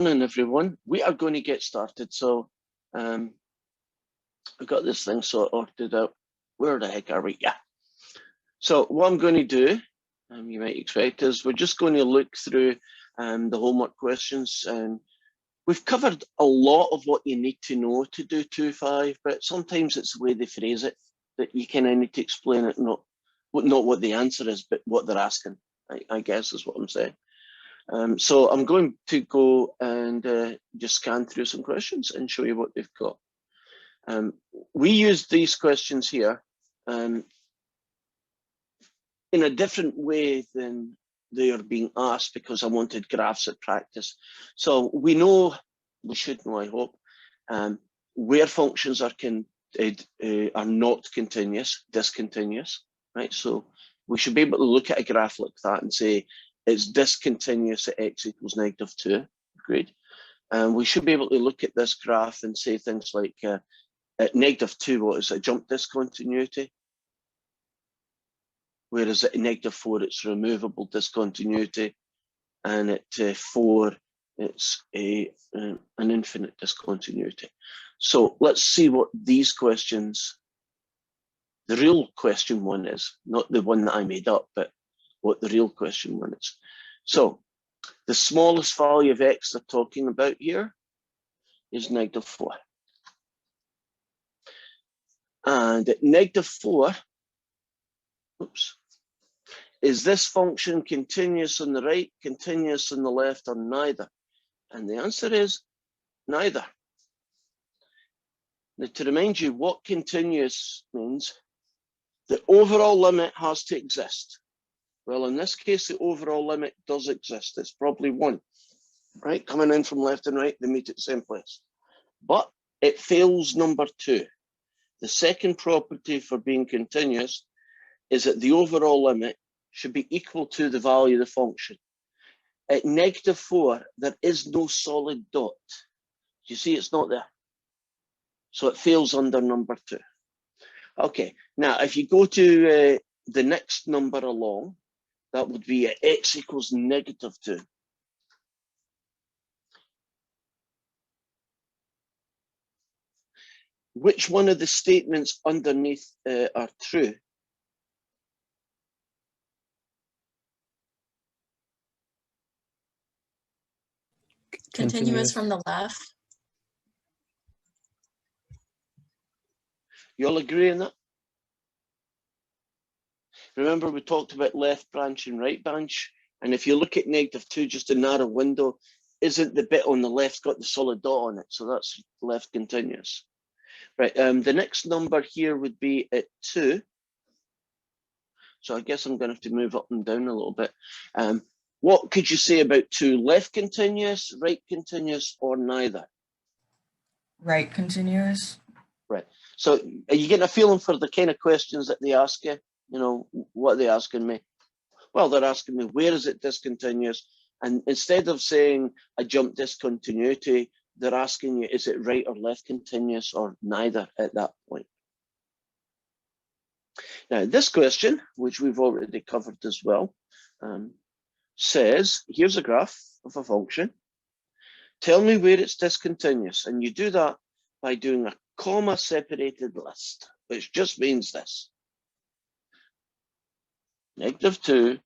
Morning, everyone. We are going to get started. So I've got this thing sorted out. Where the heck are we? Yeah. So what I'm going to do, you might expect, is we're just going to look through the homework questions. We've covered a lot of what you need to know to do 2-5, but sometimes it's the way they phrase it that you kind of need to explain it, not what the answer is, but what they're asking, I guess is what I'm saying. So I'm going to go and just scan through some questions and show you what they've got. We use these questions here in a different way than they are being asked because I wanted graphs at practice. So we should know, I hope, where functions are not continuous, discontinuous, right? So we should be able to look at a graph like that and say, it's discontinuous at x equals -2, great. And we should be able to look at this graph and say things like, at -2, what is it, jump discontinuity? Whereas at -4, it's removable discontinuity. And at 4, it's an infinite discontinuity. So let's see what these questions, the real question one is, not the one that I made up, but what the real question one is. So the smallest value of x they're talking about here is -4. And at -4, oops, is this function continuous on the right, continuous on the left, or neither? And the answer is neither. Now, to remind you what continuous means, the overall limit has to exist. Well, in this case, the overall limit does exist. It's probably 1, right? Coming in from left and right, they meet at the same place. But it fails number 2. The second property for being continuous is that the overall limit should be equal to the value of the function. At -4, there is no solid dot. You see, it's not there. So it fails under number 2. Okay, now if you go to the next number along, that would be at x equals -2. Which one of the statements underneath are true? Continuous from the left. You all agree on that? Remember, we talked about left branch and right branch. And if you look at -2, just a narrow window, isn't the bit on the left got the solid dot on it? So that's left continuous. Right, the next number here would be at 2. So I guess I'm going to have to move up and down a little bit. What could you say about 2? Left continuous, right continuous, or neither? Right continuous. Right. So are you getting a feeling for the kind of questions that they ask you? You know, what are they asking me? Well, they're asking me, where is it discontinuous? And instead of saying a jump discontinuity, they're asking you, is it right or left continuous or neither at that point? Now, this question, which we've already covered as well, says, here's a graph of a function. Tell me where it's discontinuous. And you do that by doing a comma-separated list, which just means this. -2,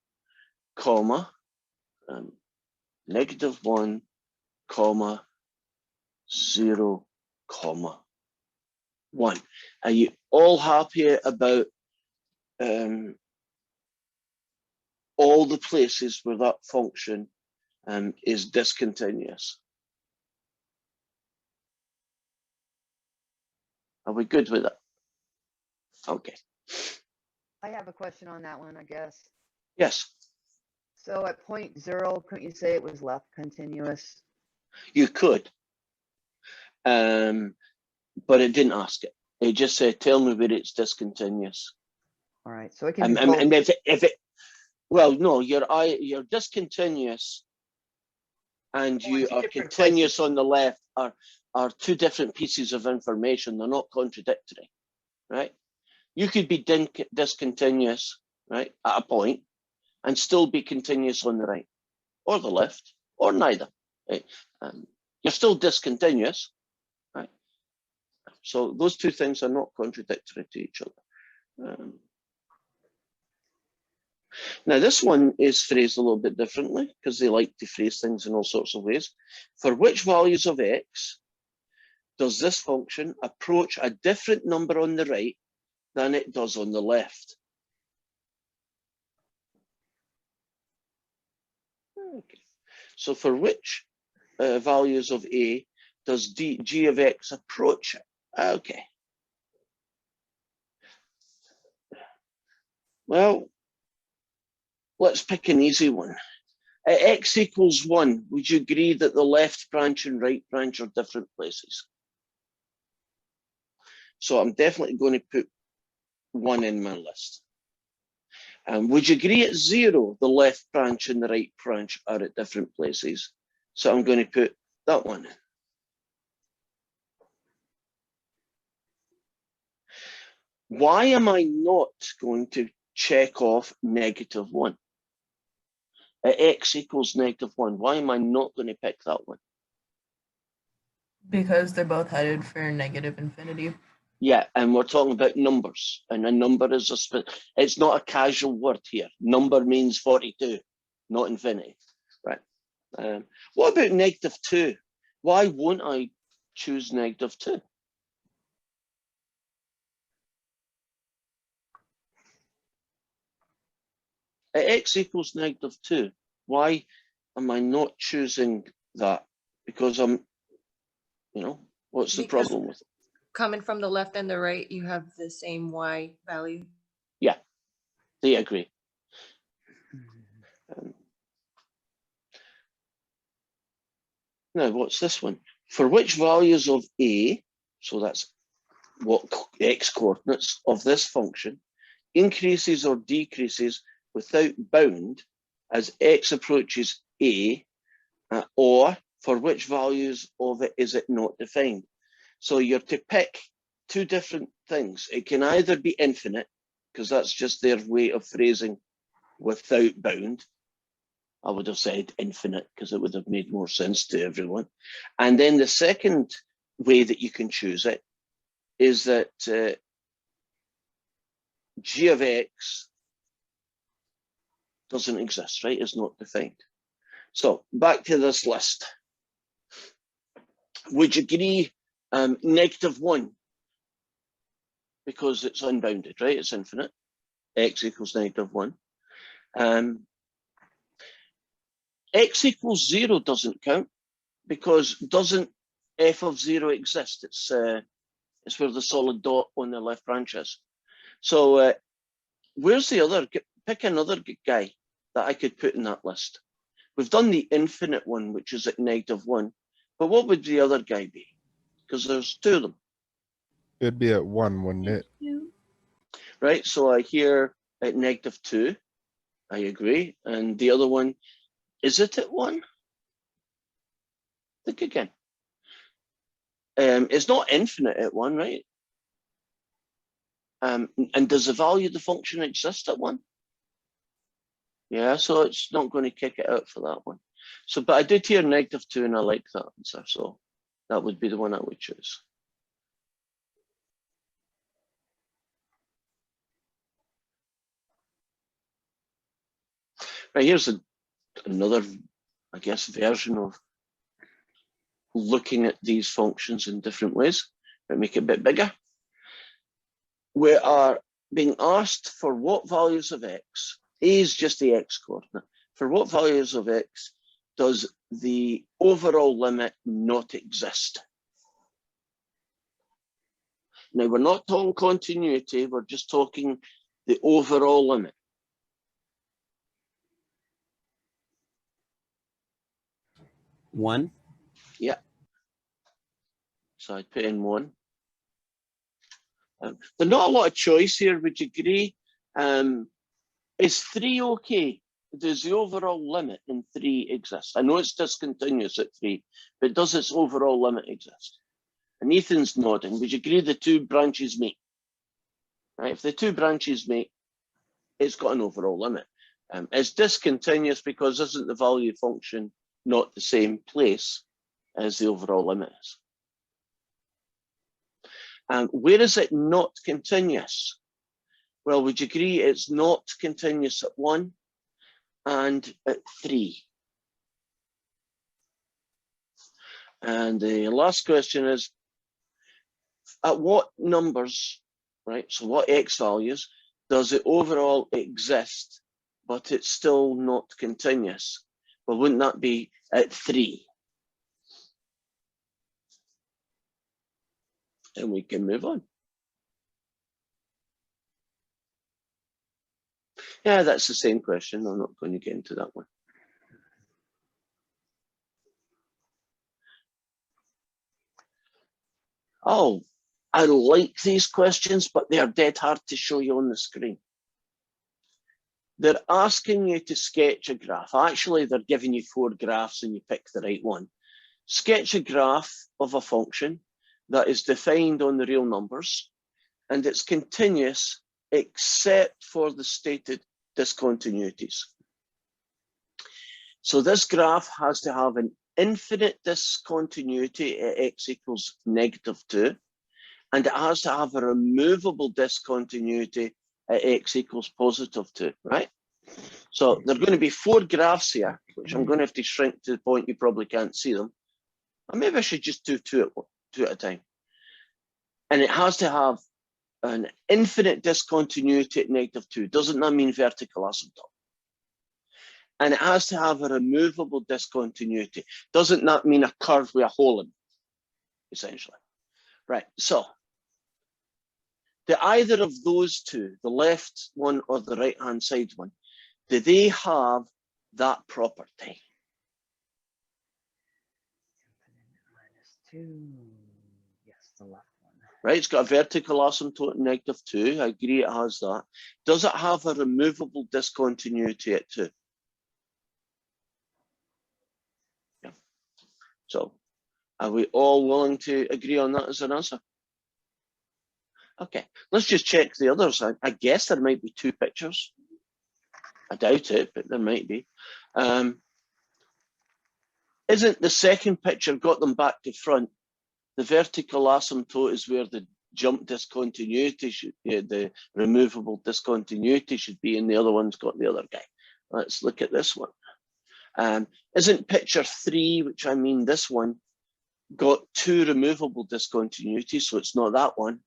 comma, -1, comma, 0, comma, 1. Are you all happy about all the places where that function is discontinuous? Are we good with it? Okay. I have a question on that one, I guess. Yes. So at point 0, couldn't you say it was left continuous? You could. But it didn't ask it. It just said, tell me where it's discontinuous. All right. So it can be and if it, well, no, you're discontinuous and you are continuous on the left are 2 different pieces of information. They're not contradictory, right? You could be discontinuous, right, at a point and still be continuous on the right or the left or neither. Right? You're still discontinuous, right? So those two things are not contradictory to each other. Now this one is phrased a little bit differently because they like to phrase things in all sorts of ways. For which values of x does this function approach a different number on the right than it does on the left? Okay. So for which values of a does g of x approach it? Okay. Well, let's pick an easy one. At x equals 1, would you agree that the left branch and right branch are different places? So I'm definitely going to put 1 in my list. Would you agree at 0, the left branch and the right branch are at different places? So I'm going to put that one in. Why am I not going to check off -1? At x equals -1, why am I not going to pick that one? Because they're both headed for negative infinity. Yeah, and we're talking about numbers, and a number is it's not a casual word here. Number means 42, not infinity, right? What about -2? Why won't I choose -2? At x equals -2, why am I not choosing that? Because I'm, what's the Because- problem with it? Coming from the left and the right, you have the same y value. Yeah, they agree. Now, what's this one? For which values of a, so that's what x coordinates of this function, increases or decreases without bound as x approaches a, or for which values of it is it not defined? So you're to pick two different things. It can either be infinite, because that's just their way of phrasing without bound. I would have said infinite because it would have made more sense to everyone. And then the second way that you can choose it is that g of x doesn't exist, right? It's not defined. So back to this list. Would you agree -1? Because it's unbounded, right? It's infinite. X equals -1. X equals 0 doesn't count because doesn't f of 0 exist? It's where the solid dot on the left branch is. So where's the other? Pick another guy that I could put in that list. We've done the infinite one, which is at -1. But what would the other guy be? Because there's two of them. It'd be at 1, wouldn't it? Right, so I hear at -2. I agree. And the other one, is it at 1? Think again. It's not infinite at 1, right? And does the value of the function exist at 1? Yeah, so it's not going to kick it out for that one. So, but I did hear -2 and I like that answer. So that would be the one I would choose. Right, here's another, I guess, version of looking at these functions in different ways. But make it a bit bigger. We are being asked for what values of x, a is just the x coordinate, for what values of x does the overall limit not exist? Now, we're not talking continuity, we're just talking the overall limit. One. Yeah. So I'd put in 1. There's not a lot of choice here, would you agree? Is 3 okay? Does the overall limit in 3 exist? I know it's discontinuous at 3, but does its overall limit exist? And Ethan's nodding. Would you agree the two branches meet? Right, if the two branches meet, it's got an overall limit. It's discontinuous because isn't the value function not the same place as the overall limit is. And where is it not continuous? Well, would you agree it's not continuous at 1 and at 3? And the last question is, at what numbers, right, so what x values, does it overall exist, but it's still not continuous? Well, wouldn't that be at 3? And we can move on. Yeah, that's the same question. I'm not going to get into that one. Oh, I like these questions, but they're dead hard to show you on the screen. They're asking you to sketch a graph. Actually, they're giving you 4 graphs and you pick the right one. Sketch a graph of a function that is defined on the real numbers, and it's continuous except for the stated discontinuities. So this graph has to have an infinite discontinuity at x equals -2, and it has to have a removable discontinuity at x equals +2, right? So there are going to be 4 graphs here, which I'm going to have to shrink to the point you probably can't see them. Or maybe I should just do two at a time. And it has to have an infinite discontinuity at -2. Doesn't that mean vertical asymptote? And it has to have a removable discontinuity. Doesn't that mean a curve with a hole in it, essentially? Right, so do either of those two, the left one or the right-hand side one, do they have that property? -2. Yes, the left one. Right, it's got a vertical asymptote at -2. I agree it has that. Does it have a removable discontinuity at 2? Yeah. So are we all willing to agree on that as an answer? Okay, let's just check the others. I guess there might be 2 pictures. I doubt it, but there might be. Isn't the second picture, got them back to front, the vertical asymptote is where the jump discontinuity should, the removable discontinuity should be, and the other one's got the other guy. Let's look at this one. Isn't picture 3, which I mean this one, got 2 removable discontinuities, so it's not that one.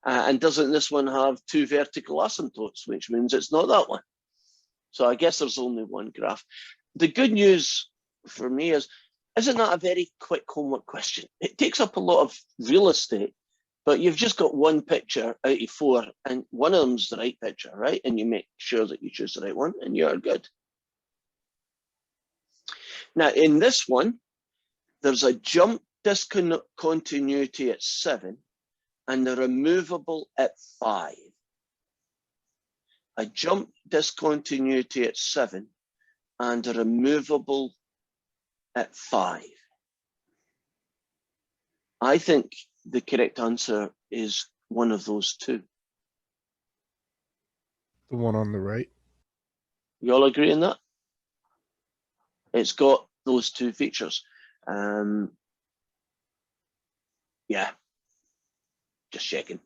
And doesn't this one have 2 vertical asymptotes, which means it's not that one? So I guess there's only one graph. The good news for me is, isn't that a very quick homework question? It takes up a lot of real estate, but you've just got 1 picture out of 4, and one of them's the right picture, right? And you make sure that you choose the right one, and you're good. Now, in this one, there's a jump discontinuity at 7 and a removable at 5. A jump discontinuity at 7 and a removable at 5. I think the correct answer is one of those 2. The one on the right. You all agree on that? It's got those 2 features. Yeah, just checking.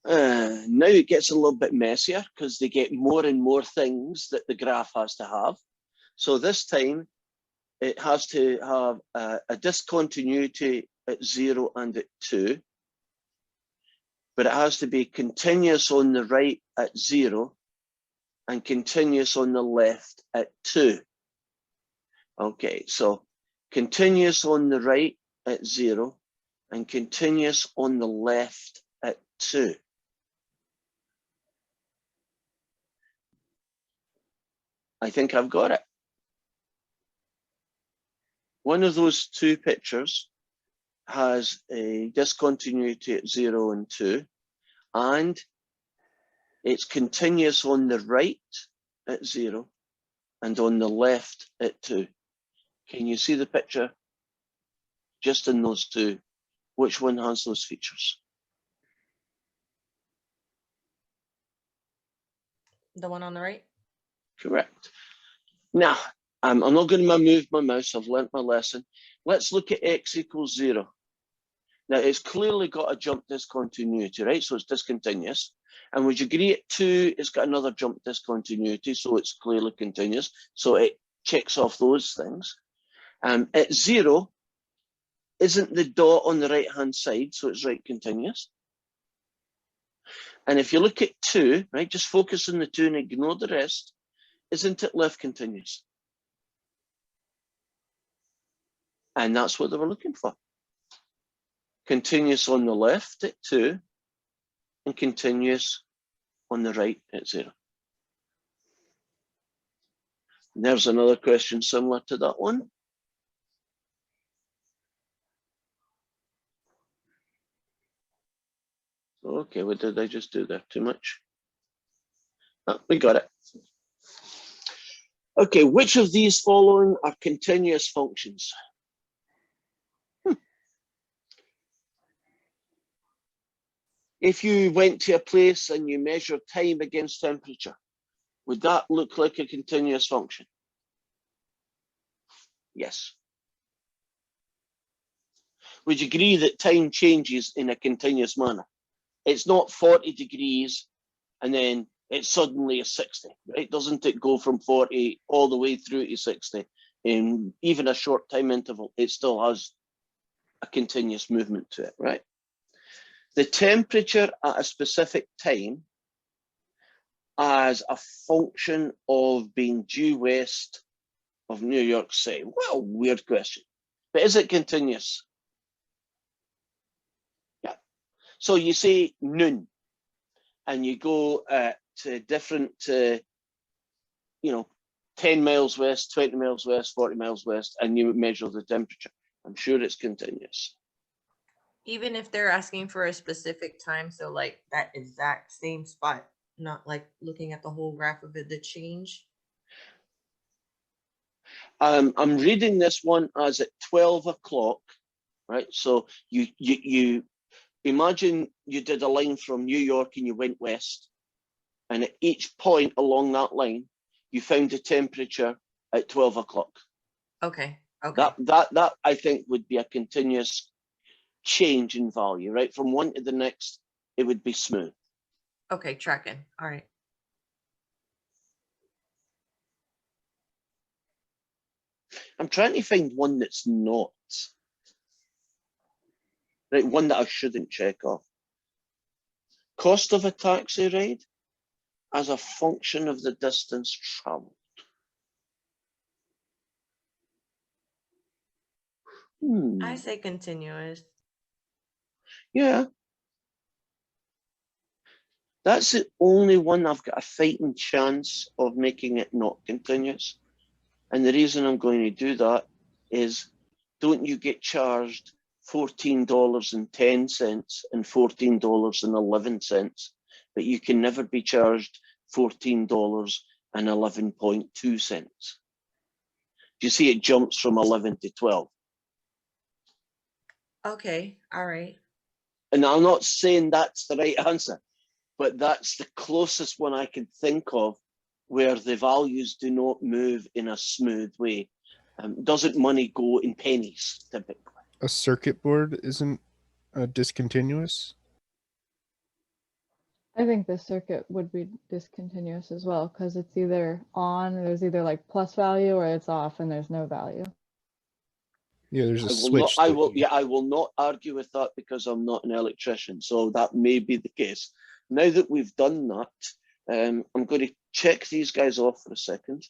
Now it gets a little bit messier because they get more and more things that the graph has to have. So this time it has to have a discontinuity at 0 and at 2, but it has to be continuous on the right at 0 and continuous on the left at 2. Okay, so continuous on the right at 0 and continuous on the left at 2. I think I've got it. One of those 2 pictures has a discontinuity at 0 and 2, and it's continuous on the right at 0 and on the left at 2. Can you see the picture? Just in those 2, which one has those features? The one on the right? Correct. Now, I'm not going to move my mouse. I've learnt my lesson. Let's look at x equals 0. Now, it's clearly got a jump discontinuity, right? So it's discontinuous. And would you agree at 2, it's got another jump discontinuity, so it's clearly continuous. So it checks off those things. At 0, isn't the dot on the right-hand side, so it's right continuous. And if you look at 2, right, just focus on the 2 and ignore the rest, isn't it left continuous? And that's what they were looking for. Continuous on the left at 2 and continuous on the right at 0. And there's another question similar to that one. Okay, what did I just do there? Too much? Oh, we got it. Okay, which of these following are continuous functions? If you went to a place and you measured time against temperature, would that look like a continuous function? Yes. Would you agree that time changes in a continuous manner? It's not 40 degrees and then it suddenly is 60, right? Doesn't it go from 40 all the way through to 60 in even a short time interval? It still has a continuous movement to it, right? The temperature at a specific time as a function of being due west of New York City. What a weird question. But is it continuous? Yeah. So you say noon and you go to different, 10 miles west, 20 miles west, 40 miles west, and you measure the temperature. I'm sure it's continuous. Even if they're asking for a specific time, so like that exact same spot, not like looking at the whole graph of it, the change. I'm reading this one as at 12 o'clock, right? So you imagine you did a line from New York and you went west, and at each point along that line, you found the temperature at 12 o'clock. Okay. Okay. That I think would be a continuous change in value, right? From one to the next, it would be smooth. Okay. Tracking. All right. I'm trying to find one that's not. Right, one that I shouldn't check off. Cost of a taxi ride as a function of the distance traveled. I say continuous. Yeah. That's the only one I've got a fighting chance of making it not continuous. And the reason I'm going to do that is, don't you get charged $14.10 and $14.11, but you can never be charged $14.11.2. Do you see it jumps from 11 to 12? Okay. All right. And I'm not saying that's the right answer, but that's the closest one I can think of where the values do not move in a smooth way. Doesn't money go in pennies typically? A circuit board isn't discontinuous. I think the circuit would be discontinuous as well because it's either on, there's either like plus value, or it's off and there's no value. Yeah, there's a I will switch. not, I will not argue with that because I'm not an electrician, so that may be the case. Now that we've done that, I'm going to check these guys off for a second.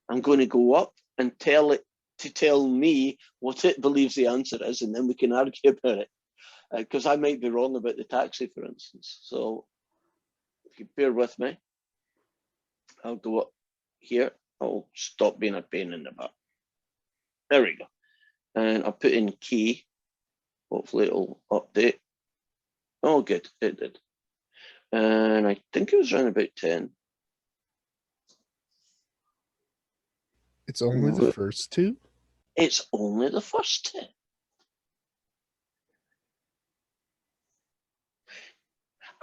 I'm going to go up and tell it to tell me what it believes the answer is, and then we can argue about it. Because I might be wrong about the taxi, for instance. So if you bear with me, I'll go up here. I'll stop being a pain in the butt. There we go. And I'll put in key. Hopefully it'll update. Oh, good, it did. And I think it was around about 10. It's only the first two. It's only the first 10.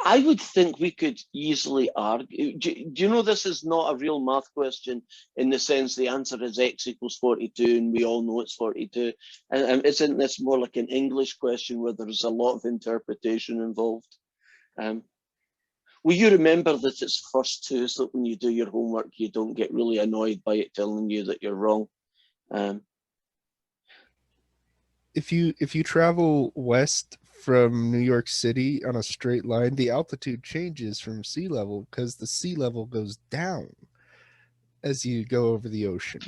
I would think we could easily argue. Do you know this is not a real math question in the sense the answer is x equals 42 and we all know it's 42? And isn't this more like an English question where there's a lot of interpretation involved? Will you remember that it's first two so that when you do your homework, you don't get really annoyed by it telling you that you're wrong? If you travel west from New York City on a straight line, the altitude changes from sea level because the sea level goes down as you go over the ocean.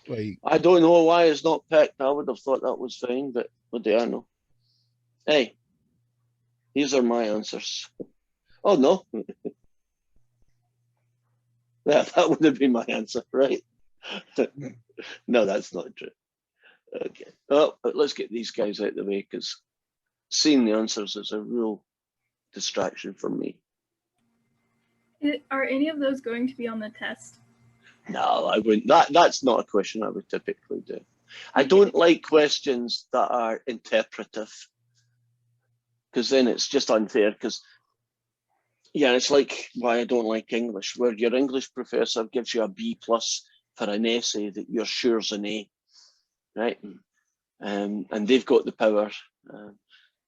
Like, I don't know why it's not picked. I would have thought that was fine, but what do I know? Hey, these are my answers. Oh, no. That would have been my answer, right? No, that's not true. Okay. Oh, but let's get these guys out of the way because seeing the answers is a real distraction for me. Are any of those going to be on the test? No, I wouldn't. That's not a question I would typically do. I don't like questions that are interpretive because then it's just unfair. Because yeah, it's like why I don't like English, where your English professor gives you a B+ for an essay that you're sure's an A, right? And they've got the power,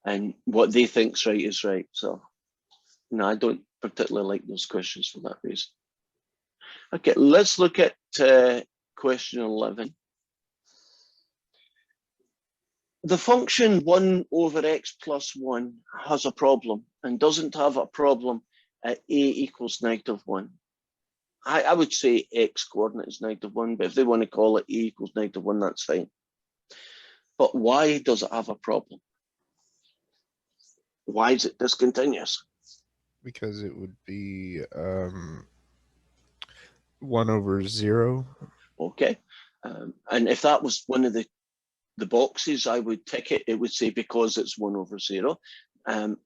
and what they think's right is right. So no, I don't particularly like those questions for that reason. Okay, let's look at question 11. The function 1 over x plus 1 has a problem and doesn't have a problem at a equals -1. I would say x coordinate is -1, but if they want to call it a equals -1, that's fine. But why does it have a problem? Why is it discontinuous? because it would be 1 over 0. Okay, and if that was one of the boxes, I would tick it. It would say because it's 1 over 0.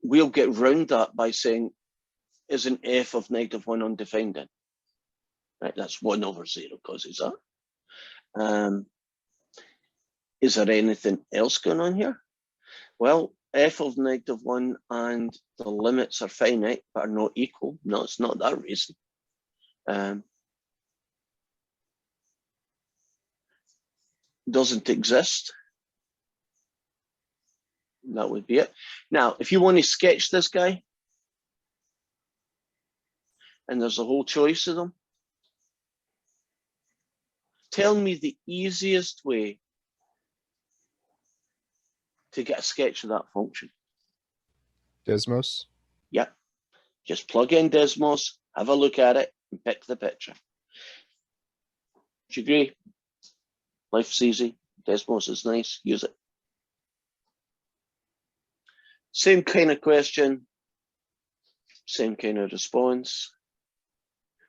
We'll get round that by saying, isn't f of -1 undefined then? Right, that's 1 over 0 causes that. Is there anything else going on here? Well, f of -1 and the limits are finite but are not equal. No, it's not that reason. Doesn't exist. That would be it. Now, if you want to sketch this guy, and there's a whole choice of them, tell me the easiest way to get a sketch of that function. Desmos. Yep. Just plug in Desmos, have a look at it, and pick the picture. Do you agree? Life's easy. Desmos is nice. Use it. Same kind of question. Same kind of response.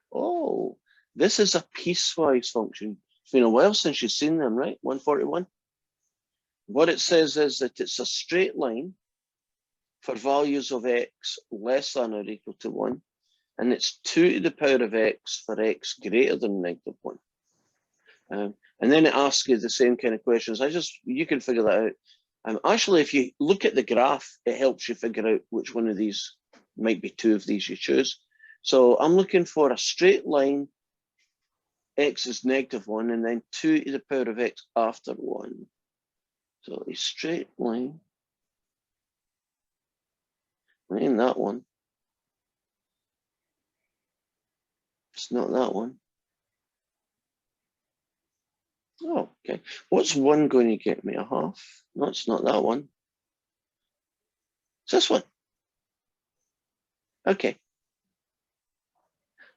Oh, this is a piecewise function. It's been a while since you've seen them, right? 141. What it says is that it's a straight line for values of x less than or equal to 1, and it's 2 to the power of x for x greater than -1. And then it asks you the same kind of questions. You can figure that out. Actually, if you look at the graph, it helps you figure out which one of these might be 2 of these you choose. So I'm looking for a straight line, x is -1, and then 2 to the power of x after 1. So a straight line, ain't that one. It's not that one. Oh, okay. What's 1 going to get me? A half? No, it's not that one. It's this one. Okay.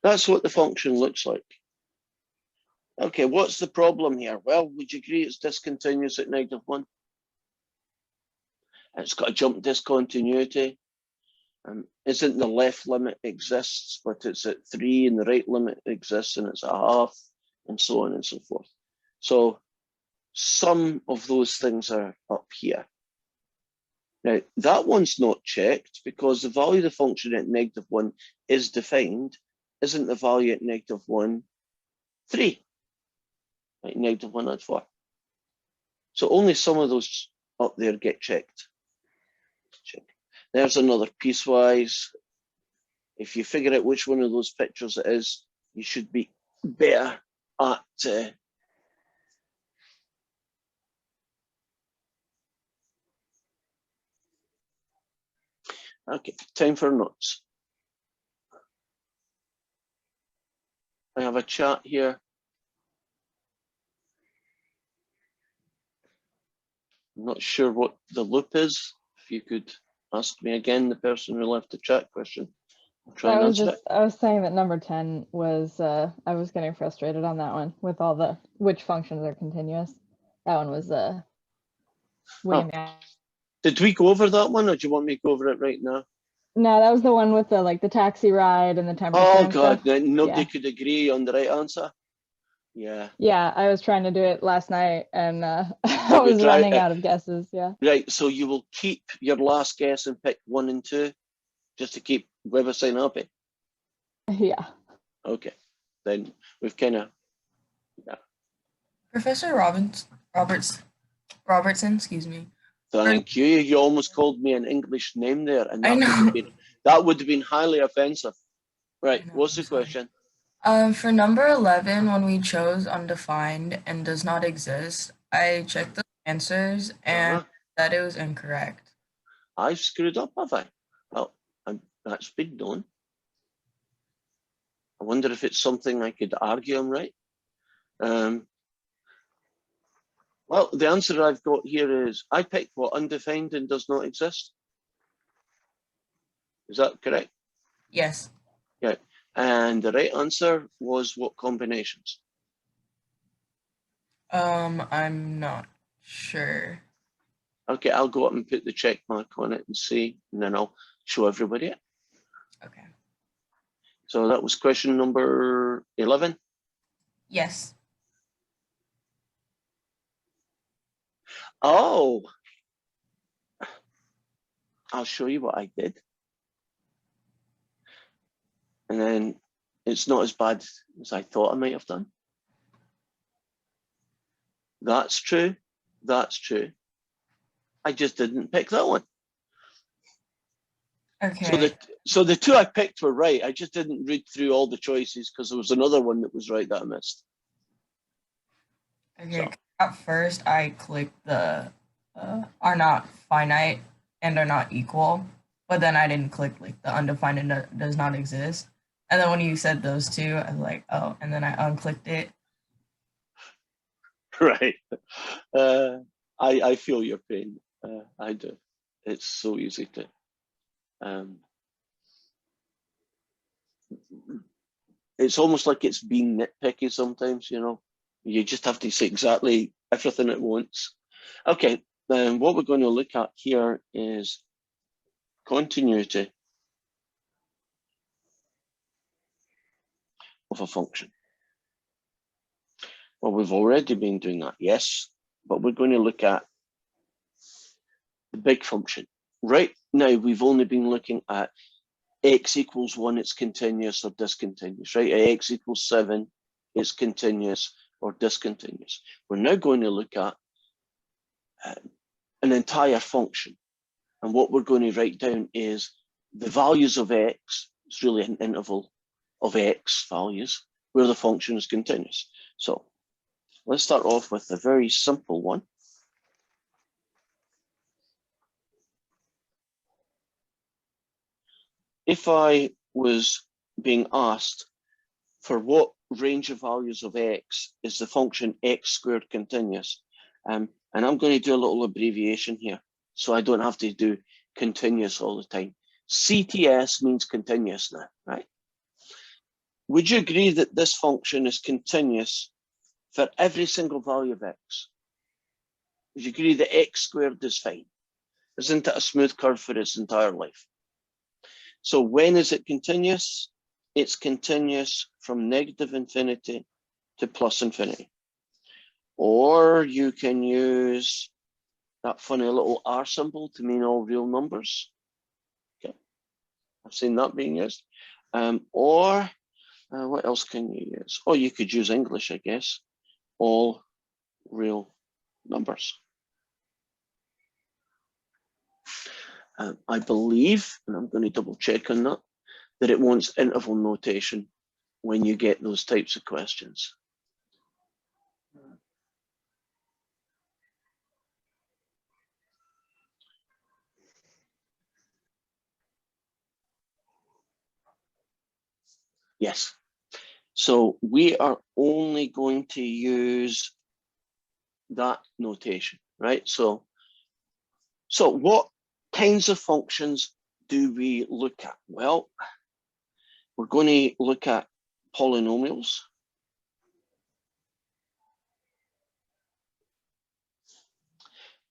That's what the function looks like. Okay, what's the problem here? Well, would you agree it's discontinuous at -1? It's got a jump discontinuity. Isn't the left limit exists, but it's at 3, and the right limit exists, and it's a half, and so on and so forth. So some of those things are up here. Now, that one's not checked because the value of the function at -1 is defined. Isn't the value at -1 3? Right, -1 and 4. So only some of those up there get checked. Check. There's another piecewise. if you figure out which one of those pictures it is, you should be better at okay, time for notes. I have a chat here. I'm not sure what the loop is. If you could ask me again, the person who left the chat question. I'll try and answer it. I was saying that number 10 was, I was getting frustrated on that one with all the, which functions are continuous. That one was, weighing me out. Did we go over that one, or do you want me to go over it right now? No, that was the one with the, like, the taxi ride and the temperature Oh and God, stuff. nobody Yeah. could agree on the right answer. Yeah. Yeah, I was trying to do it last night and I would was try running it. out of guesses. Yeah. Right. So you will keep your last guess and pick 1 and 2, just to keep WebAssign happy. Yeah. Okay. Then we've kind of. Professor Robertson, excuse me. Thank you. You almost called me an English name there, and I know. that would have been highly offensive. Right. I know, What's I'm the sorry. question? For number 11, when we chose undefined and does not exist, I checked the answers and that it was incorrect. I've screwed up, have I? Well, that's been known. I wonder if it's something I could argue I'm right. Well, the answer I've got here is I picked what undefined and does not exist. Is that correct? Yes. Yeah. And the right answer was what combinations? I'm not sure. Okay, I'll go up and put the check mark on it and see, and then I'll show everybody it. Okay. So that was question number 11. Yes. Oh, I'll show you what I did. And then it's not as bad as I thought I might have done. That's true. That's true. I just didn't pick that one. Okay. So the 2 I picked were right. I just didn't read through all the choices because there was another one that was right that I missed. Okay. So. At first, I clicked the are not finite and are not equal, but then I didn't click like the undefined and does not exist. And then when you said those 2, I was like, oh, and then I unclicked it. Right. I feel your pain. I do. It's so easy to. It's almost like it's being nitpicky sometimes, you know. You just have to say exactly everything at once. Okay, then what we're going to look at here is continuity of a function. Well, we've already been doing that, yes, but we're going to look at the big function. Right now, we've only been looking at x equals 1, it's continuous or discontinuous, right? X equals 7, it's continuous or discontinuous. We're now going to look at an entire function. And what we're going to write down is the values of x. It's really an interval of x values where the function is continuous. So let's start off with a very simple one. If I was being asked for what range of values of x is the function x squared continuous, and I'm going to do a little abbreviation here so I don't have to do continuous all the time. CTS means continuous now, right? Would you agree that this function is continuous for every single value of x? Would you agree that x squared is fine? Isn't it a smooth curve for its entire life? So when is it continuous? It's continuous from negative infinity to plus infinity. Or you can use that funny little R symbol to mean all real numbers. Okay, I've seen that being used. Or what else can you use? Or you could use English, I guess. All real numbers. I believe, and I'm going to double check on that, that it wants interval notation when you get those types of questions. Yes. So we are only going to use that notation, right? So what kinds of functions do we look at? Well, we're going to look at polynomials.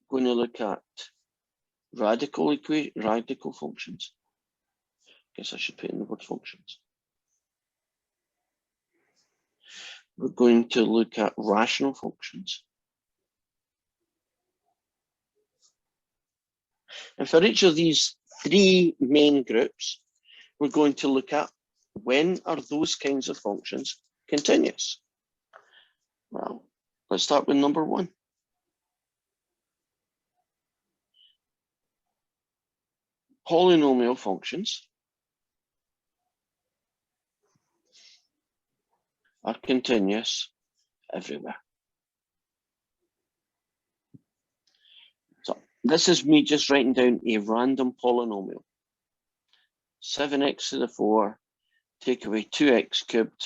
We're going to look at radical functions. Guess I should put in the word functions. We're going to look at rational functions. And for each of these three main groups, we're going to look at when are those kinds of functions continuous. Well, let's start with number one. Polynomial functions are continuous everywhere. So this is me just writing down a random polynomial. 7x to the 4, take away 2x cubed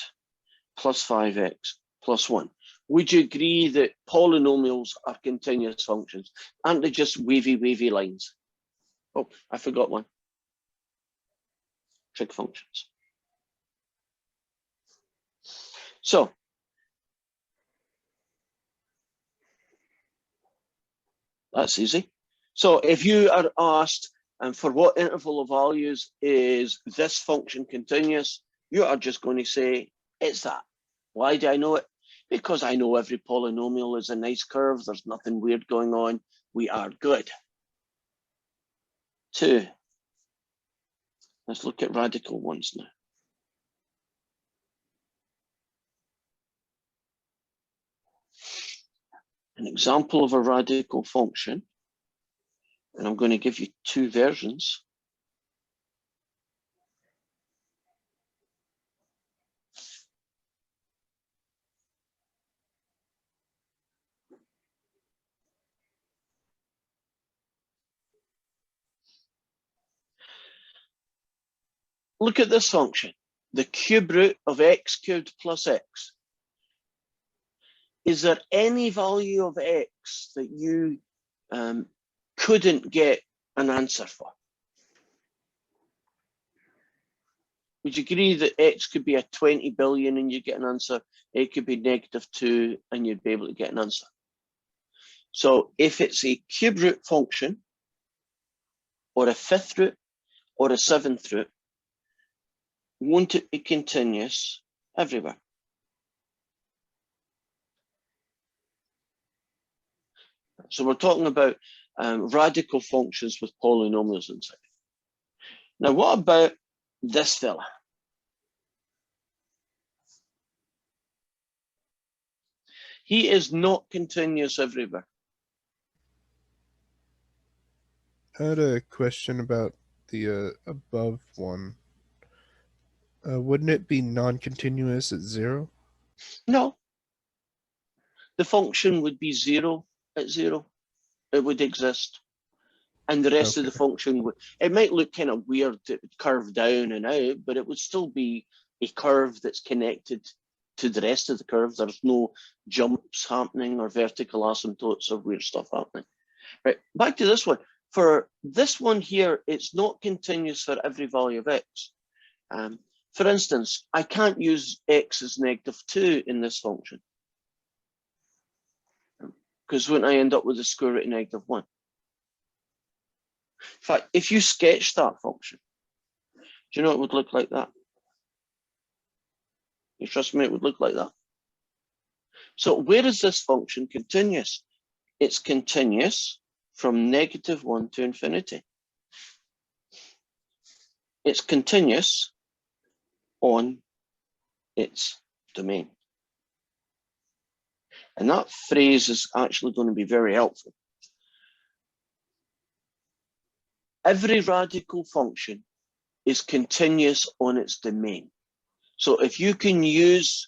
plus 5x plus 1. Would you agree that polynomials are continuous functions? Aren't they just wavy lines? Oh, I forgot one. Trig functions. So, that's easy. So if you are asked, and for what interval of values is this function continuous, you are just going to say, it's that. Why do I know it? Because I know every polynomial is a nice curve. There's nothing weird going on. We are good. 2. Let's look at radical ones now. An example of a radical function, and I'm going to give you 2 versions. Look at this function, the cube root of x cubed plus x. Is there any value of x that you couldn't get an answer for? Would you agree that x could be a 20 billion and you get an answer? It could be -2 and you'd be able to get an answer. So if it's a cube root function, or a 5th root, or a 7th root, won't it be continuous everywhere? So we're talking about radical functions with polynomials inside. Now, what about this fella? He is not continuous everywhere. I had a question about the above one. Wouldn't it be non-continuous at 0? No. The function would be 0 at 0. It would exist. And the rest of the function would, it might look kind of weird, it would curve down and out, but it would still be a curve that's connected to the rest of the curve. There's no jumps happening or vertical asymptotes or weird stuff happening. Right, back to this one. For this one here, it's not continuous for every value of x. For instance, I can't use x as -2 in this function, because wouldn't I end up with a square root of -1? In fact, if you sketch that function, do you know it would look like that? You trust me, it would look like that. So where is this function continuous? It's continuous from -1 to infinity. It's continuous on its domain. And that phrase is actually going to be very helpful. Every radical function is continuous on its domain. So if you can use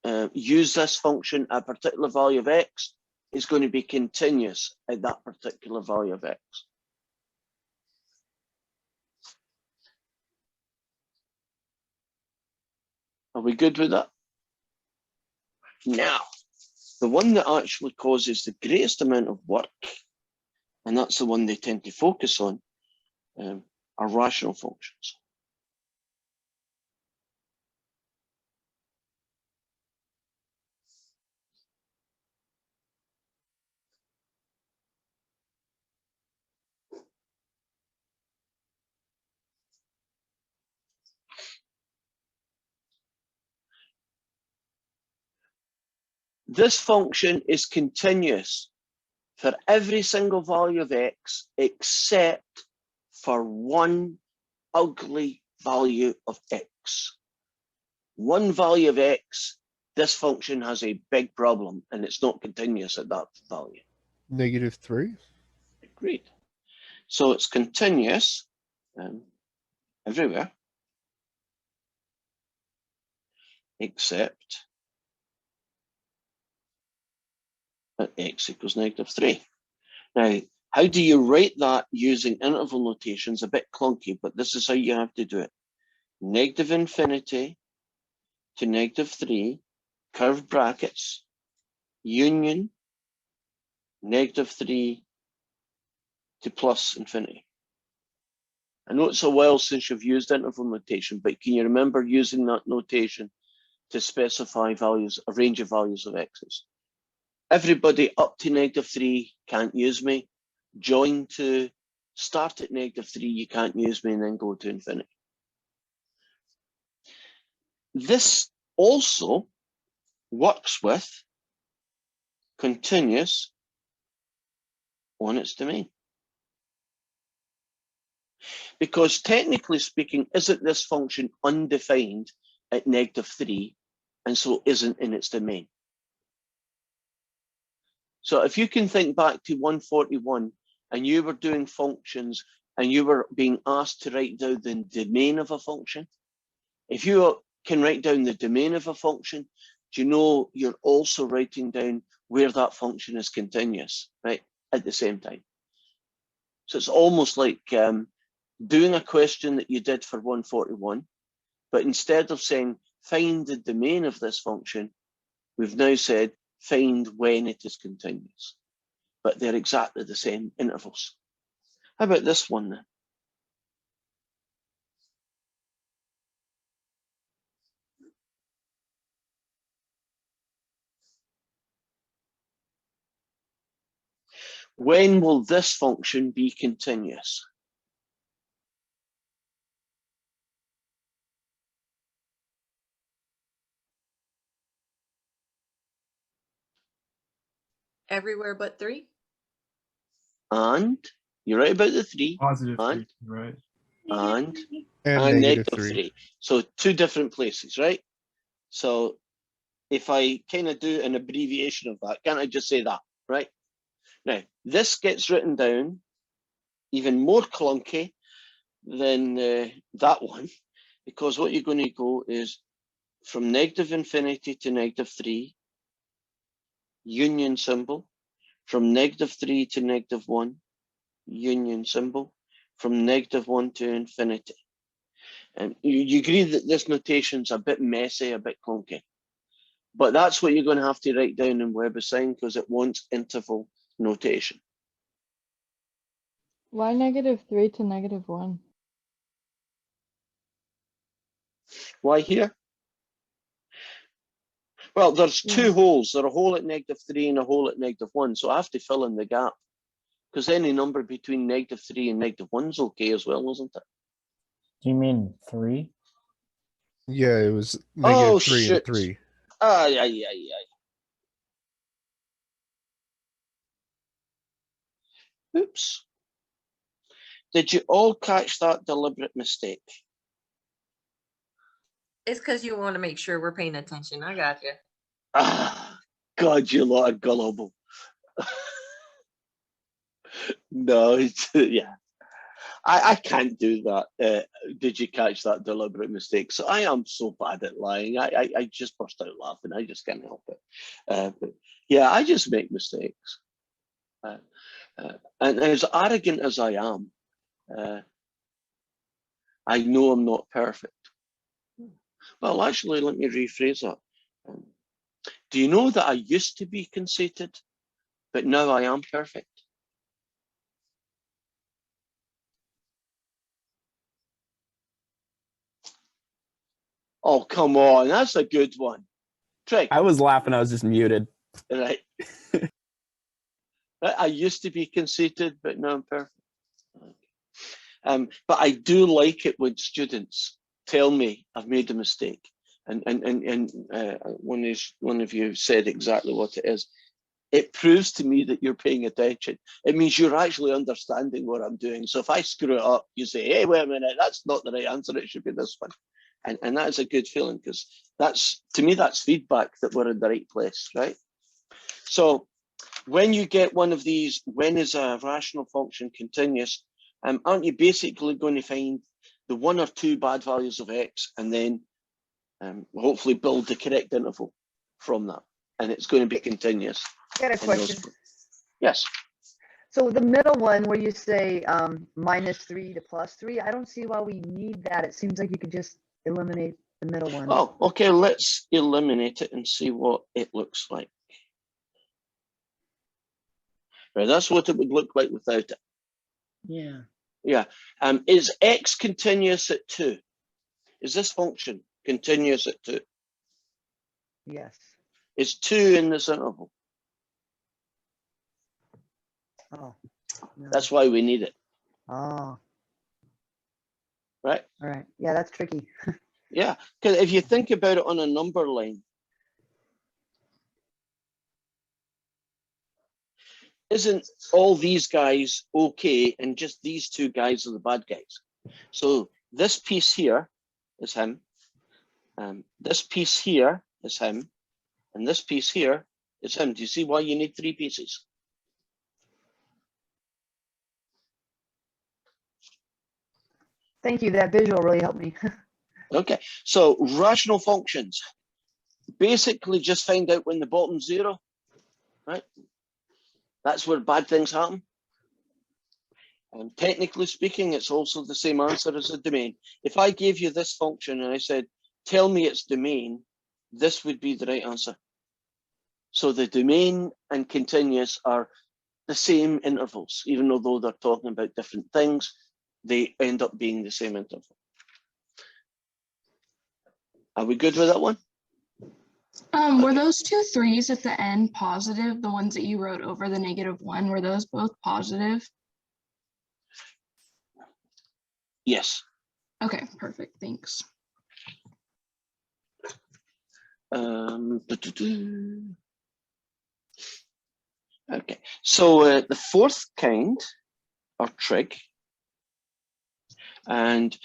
this function at a particular value of x, it's going to be continuous at that particular value of x. Are we good with that? Now, the one that actually causes the greatest amount of work, and that's the one they tend to focus on, are rational functions. This function is continuous for every single value of x except for one ugly value of x. One value of x, this function has a big problem and it's not continuous at that value. -3. Agreed. So it's continuous everywhere except at x equals -3. Now, how do you write that using interval notation? Is a bit clunky, but this is how you have to do it. -infinity to -3, curved brackets, union, -3 to plus infinity. I know it's a while since you've used interval notation, but can you remember using that notation to specify values, a range of values of x's? Everybody up to -3 can't use me. Join to start at -3, you can't use me, and then go to infinity. This also works with continuous on its domain. Because technically speaking, isn't this function undefined at -3 and so isn't in its domain? So if you can think back to 141 and you were doing functions and you were being asked to write down the domain of a function, if you can write down the domain of a function, do you know you're also writing down where that function is continuous, right, at the same time? So it's almost like doing a question that you did for 141, but instead of saying find the domain of this function, we've now said find when it is continuous, but they're exactly the same intervals. How about this one then? When will this function be continuous? Everywhere but 3? And you're right about the 3, Positive and 3, right? and And -3. -3. So two different places, right? So if I kind of do an abbreviation of that, can't I just say that, right? Now, this gets written down even more clunky than that one, because what you're going to go is from -infinity to -3, union symbol, from -3 to -1, union symbol, from -1 to infinity. And you agree that this notation's a bit messy, a bit clunky, but that's what you're going to have to write down in WebAssign because it wants interval notation. Why -3 to -1? Why here? Well, there's two Yeah. holes. There's a hole at -3 and a hole at -1, so I have to fill in the gap because any number between -3 and -1 is okay as well, isn't it? Do you mean 3? Yeah, it was Oh, -3 shoot. and 3. Yeah. Oops. Did you all catch that deliberate mistake? It's because you want to make sure we're paying attention. I got you. Ah, God, you lot are gullible. No, yeah. I can't do that. Did you catch that deliberate mistake? So I am so bad at lying. I just burst out laughing. I just can't help it. But yeah, I just make mistakes. And as arrogant as I am, I know I'm not perfect. Well, actually, let me rephrase that. Do you know that I used to be conceited, but now I am perfect? Oh, come on, that's a good one. Trig, I was laughing. I was just muted. right? I used to be conceited, but now I'm perfect. But I do like it when students tell me I've made a mistake, and one of you said exactly what it is. It proves to me that you're paying attention. It means you're actually understanding what I'm doing. So if I screw it up, you say, "Hey, wait a minute, that's not the right answer. It should be this one," and that is a good feeling, because that's, to me, that's feedback that we're in the right place, right? So when you get one of these, when is a rational function continuous, aren't you basically going to find the one or two bad values of x, and then hopefully build the correct interval from that, and it's going to be continuous. I got a question. Yes. So the middle one where you say -3 to +3, I don't see why we need that. It seems like you could just eliminate the middle one. Oh, okay, let's eliminate it and see what it looks like. Right, that's what it would look like without it. Yeah. Yeah. Is x continuous at 2? Is this function continuous at 2? Yes. Is 2 in this interval? Oh. No. That's why we need it, Oh. right? All right. Yeah, that's tricky. Yeah, because if you think about it on a number line, isn't all these guys okay, and just these two guys are the bad guys? So this piece here is him, this piece here is him, and this piece here is him. Do you see why you need 3 pieces? Thank you. That visual really helped me. Okay, so rational functions, basically just find out when the bottom's 0, right? That's where bad things happen. And technically speaking, it's also the same answer as a domain. If I gave you this function and I said, tell me its domain, this would be the right answer. So the domain and continuous are the same intervals, even though they're talking about different things, they end up being the same interval. Are we good with that one? Were those 2 3s at the end positive? The ones that you wrote over the -1, were those both positive? Yes. Okay, perfect. Thanks. Okay, so the fourth kind are trig, and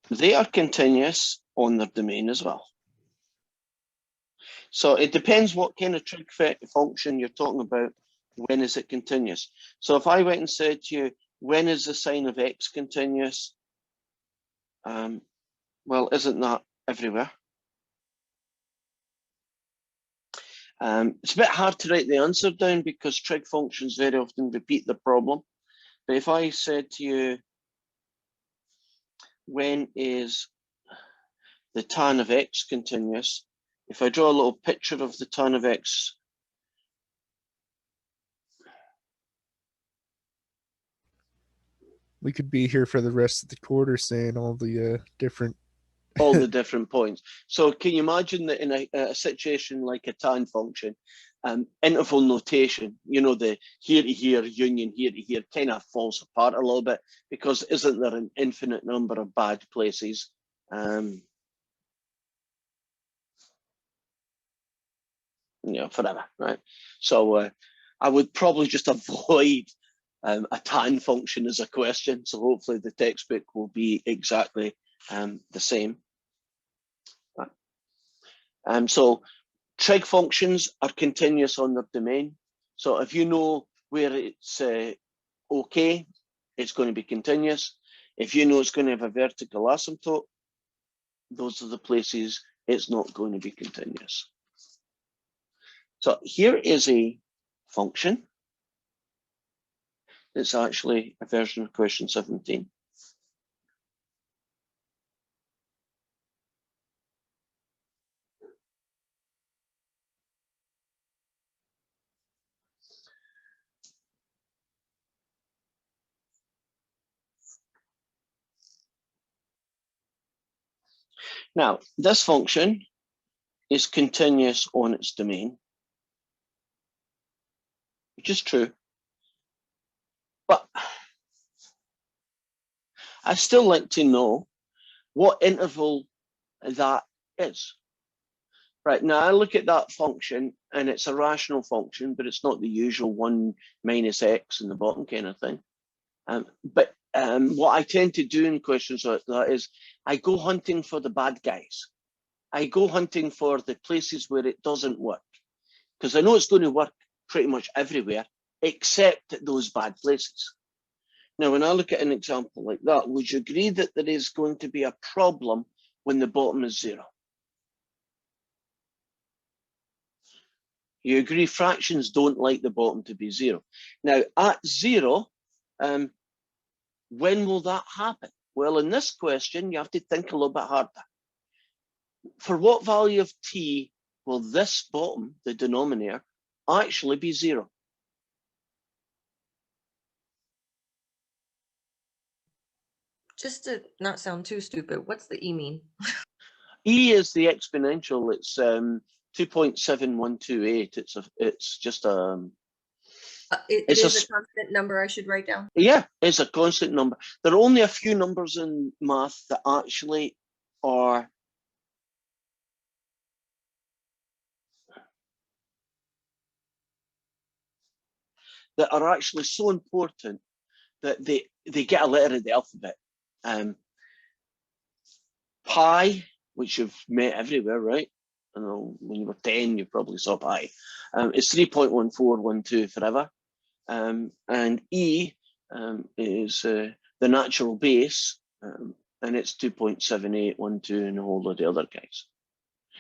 they are continuous on their domain as well. So it depends what kind of trig function you're talking about. When is it continuous? So if I went and said to you, when is the sign of x continuous? Well, isn't that everywhere? It's a bit hard to write the answer down because trig functions very often repeat the problem. But if I said to you, when is the tan of x continuous? If I draw a little picture of the tan of x, We could be here for the rest of the quarter saying all the different. all the different points. So can you imagine that in a situation like a tan function, interval notation, you know, the here to here, union here to here kind of falls apart a little bit, because isn't there an infinite number of bad places? You know, forever, right? So I would probably just avoid a tan function as a question. So hopefully the textbook will be exactly the same. So trig functions are continuous on their domain. So if you know where it's okay, it's going to be continuous. If you know it's going to have a vertical asymptote, those are the places it's not going to be continuous. So here is a function. It's actually a version of question 17. Now, this function is continuous on its domain, which is true. But I still like to know what interval that is. Right, now I look at that function and it's a rational function, but it's not the usual 1 minus x in the bottom kind of thing. But what I tend to do in questions like that is I go hunting for the bad guys. I go hunting for the places where it doesn't work, because I know it's going to work pretty much everywhere except at those bad places. Now, when I look at an example like that, would you agree that there is going to be a problem when the bottom is 0? You agree fractions don't like the bottom to be 0. Now, at 0, when will that happen? Well, in this question, you have to think a little bit harder. For what value of t will this bottom, the denominator, actually be 0? Just to not sound too stupid, what's the E mean? E is the exponential. It's 2.7128. It's just It It's a is a constant number I should write down. yeah, it's a constant number. There are only a few numbers in math that actually are actually so important that they get a letter of the alphabet. Pi, which you've met everywhere, right? I know when you were 10, you probably saw pi. It's 3.1412 forever. And E is the natural base, and it's 2.7812 and a whole lot of other guys.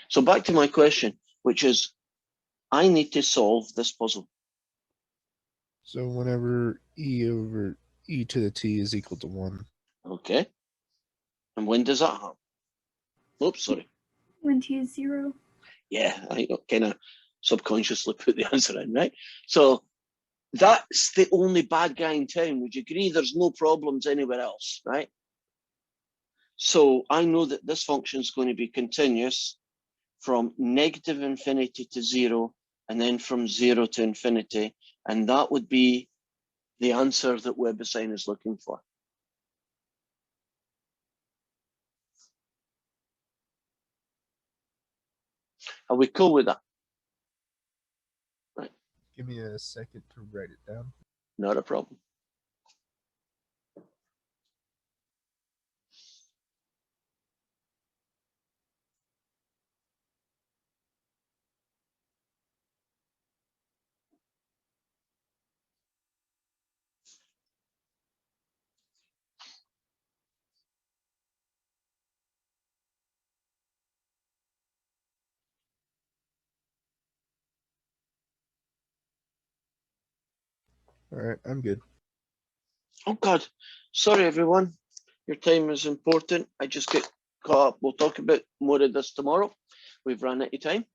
So back to my question, which is, I need to solve this puzzle. So whenever e over e to the t is equal to 1. Okay. And when does that happen? Oops, sorry. When t is 0. Yeah, I kind of subconsciously put the answer in, right? So that's the only bad guy in town. Would you agree there's no problems anywhere else, right? So I know that this function is going to be continuous from negative infinity to 0, and then from 0 to infinity. And that would be the answer that WebAssign is looking for. Are we cool with that? Right. Give me a second to write it down. Not a problem. All right, I'm good. Oh God, sorry everyone. Your time is important. I just get caught up. We'll talk about more of this tomorrow. We've run out of time.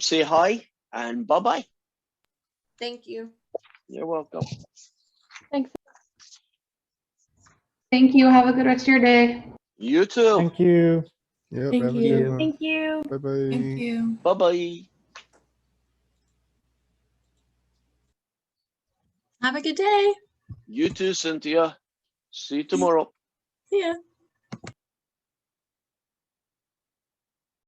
Say hi and bye-bye. Thank you. You're welcome. Thanks. Thank you. Have a good rest of your day. You too. Thank you. Yep, Thank have a you. good one. Thank you. Bye-bye. Thank you. Bye-bye. Have a good day. You too, Cynthia. See you tomorrow. See ya.